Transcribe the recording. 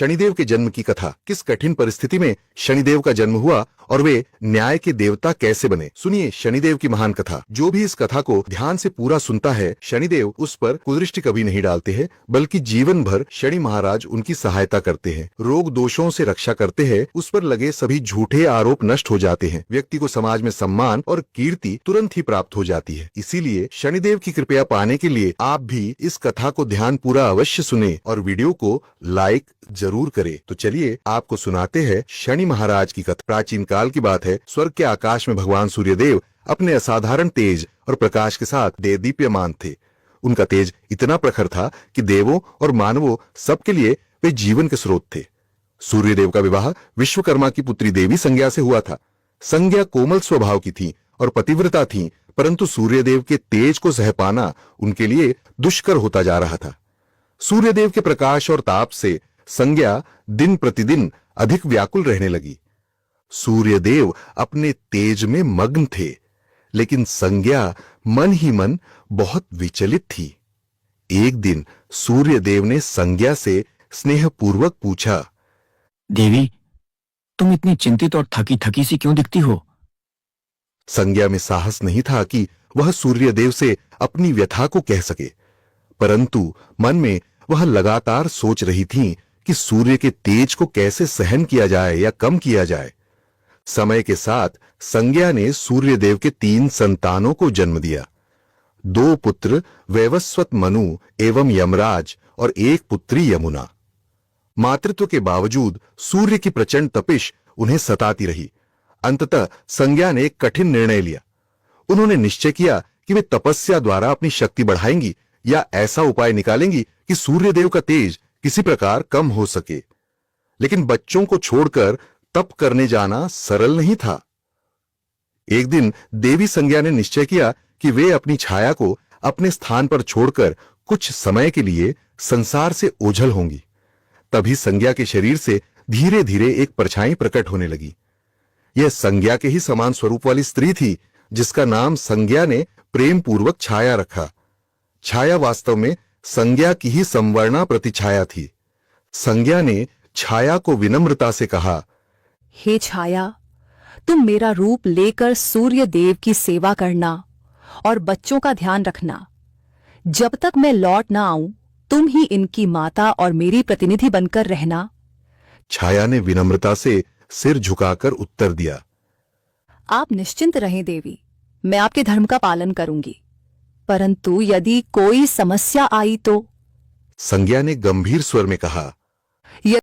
शनिदेव के जन्म की कथा। किस कठिन परिस्थिति में शनिदेव का जन्म हुआ और वे न्याय के देवता कैसे बने, सुनिए शनिदेव की महान कथा। जो भी इस कथा को ध्यान से पूरा सुनता है, शनिदेव उस पर कुदृष्टि कभी नहीं डालते हैं, बल्कि जीवन भर शनि महाराज उनकी सहायता करते हैं, रोग दोषों से रक्षा करते हैं, उस पर लगे सभी झूठे आरोप नष्ट हो जाते हैं, व्यक्ति को समाज में सम्मान और कीर्ति तुरंत ही प्राप्त हो जाती है। इसीलिए शनिदेव की कृपया पाने के लिए आप भी इस कथा को ध्यान पूरा अवश्य सुने और वीडियो को लाइक जरूर करें। तो चलिए आपको सुनाते हैं शनि महाराज की कथा। प्राचीन काल की बात है। स्वर्ग के आकाश में भगवान सूर्यदेव अपने असाधारण तेज और प्रकाश के साथ देदीप्यमान थे। उनका तेज इतना प्रखर था कि देवों और मानवों सबके लिए वे जीवन के स्रोत थे। सूर्यदेव का विवाह विश्वकर्मा की पुत्री देवी संज्ञा से हुआ था। संज्ञा कोमल स्वभाव की थी और पतिव्रता थी, परंतु सूर्यदेव के तेज को सह पाना उनके लिए दुष्कर होता जा रहा था। सूर्यदेव के प्रकाश और ताप से संज्ञा दिन प्रतिदिन अधिक व्याकुल रहने लगी। सूर्यदेव अपने तेज में मग्न थे, लेकिन संज्ञा मन ही मन बहुत विचलित थी। एक दिन सूर्यदेव ने संज्ञा से स्नेहपूर्वक पूछा, देवी, तुम इतनी चिंतित और थकी थकी सी क्यों दिखती हो? संज्ञा में साहस नहीं था कि वह सूर्यदेव से अपनी व्यथा को कह सके, परंतु मन में वह लगातार सोच रही थी कि सूर्य के तेज को कैसे सहन किया जाए या कम किया जाए। समय के साथ संज्ञा ने सूर्यदेव के 3 संतानों को जन्म दिया। 2 पुत्र वैवस्वत मनु एवं यमराज और 1 पुत्री यमुना। मातृत्व के बावजूद सूर्य की प्रचंड तपिश उन्हें सताती रही। अंततः संज्ञा ने एक कठिन निर्णय लिया। उन्होंने निश्चय किया कि वे तपस्या द्वारा अपनी शक्ति बढ़ाएंगी या ऐसा उपाय निकालेंगी कि सूर्यदेव का तेज किसी प्रकार कम हो सके। लेकिन बच्चों को छोड़कर तप करने जाना सरल नहीं था। एक दिन देवी संज्ञा ने निश्चय किया कि वे अपनी छाया को अपने स्थान पर छोड़कर कुछ समय के लिए संसार से ओझल होंगी। तभी संज्ञा के शरीर से धीरे धीरे एक परछाई प्रकट होने लगी। यह संज्ञा के ही समान स्वरूप वाली स्त्री थी, जिसका नाम संज्ञा ने प्रेम पूर्वक छाया रखा। छाया वास्तव में संज्ञा की ही संवर्णा प्रतिछाया थी। संज्ञा ने छाया को विनम्रता से कहा, हे छाया, तुम मेरा रूप लेकर सूर्य देव की सेवा करना और बच्चों का ध्यान रखना। जब तक मैं लौट ना आऊं, तुम ही इनकी माता और मेरी प्रतिनिधि बनकर रहना। छाया ने विनम्रता से सिर झुकाकर उत्तर दिया, आप निश्चिंत रहें देवी, मैं आपके धर्म का पालन करूंगी। परंतु यदि कोई समस्या आई तो? संज्ञा ने गंभीर स्वर में कहा,